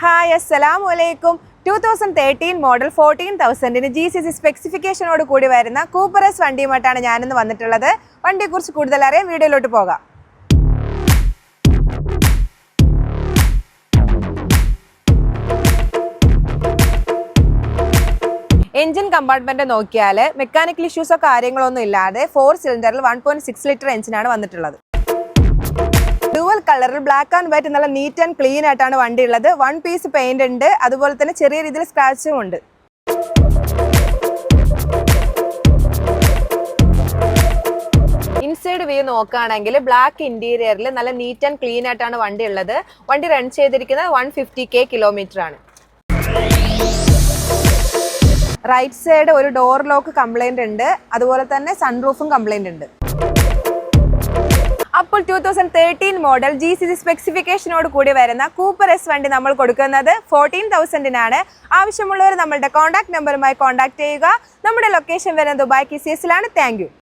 Hi അസ്സലാമു അലൈക്കും 2013 model 14,000 GCC സ്പെസിഫിക്കേഷനോട് കൂടി വരുന്ന കൂപ്പർ എസ് വണ്ടിയുമായിട്ടാണ് ഞാനിന്ന് വന്നിട്ടുള്ളത്. വണ്ടിയെക്കുറിച്ച് കൂടുതൽ അറിയാൻ വീഡിയോയിലോട്ട് പോകാം. എഞ്ചിൻ കമ്പാർട്ട്മെന്റ് നോക്കിയാൽ മെക്കാനിക്കൽ ഇഷ്യൂസോ കാര്യങ്ങളൊന്നും ഇല്ലാതെ 4 സിലിണ്ടറിൽ 1.6 ലിറ്റർ എഞ്ചിനാണ് വന്നിട്ടുള്ളത്. ഡുവൽ കളറിൽ ബ്ലാക്ക് ആൻഡ് വൈറ്റ് നല്ല നീറ്റ് ആൻഡ് ക്ലീൻ ആയിട്ടാണ് വണ്ടി ഉള്ളത്. 1 പീസ് പെയിന്റ് ഉണ്ട്, അതുപോലെ തന്നെ ചെറിയ രീതിയിൽ സ്ക്രാച്ചും ഉണ്ട്. ഇൻസൈഡ് വ്യൂ നോക്കുകയാണെങ്കിൽ ബ്ലാക്ക് ഇന്റീരിയറിൽ നല്ല നീറ്റ് ആൻഡ് ക്ലീൻ ആയിട്ടാണ് വണ്ടി ഉള്ളത്. വണ്ടി റൺ ചെയ്തിരിക്കുന്നത് 150K കിലോമീറ്റർ ആണ്. റൈറ്റ് സൈഡ് ഒരു ഡോർ ലോക്ക് കംപ്ലൈന്റ് ഉണ്ട്, അതുപോലെ തന്നെ സൺറൂഫും കംപ്ലൈന്റ് ഉണ്ട്. അപ്പോൾ 2013 മോഡൽ GCC സ്പെസിഫിക്കേഷനോട് കൂടി വരുന്ന കൂപ്പർ എസ് വണ്ടി നമ്മൾ കൊടുക്കുന്നത് 14,000-നാണ്. ആവശ്യമുള്ളവർ നമ്മളുടെ കോൺടാക്ട് നമ്പറുമായി കോൺടാക്ട് ചെയ്യുക. നമ്മുടെ ലൊക്കേഷൻ വരുന്നത് ദുബായ് KCS-ലാണ്. Thank you.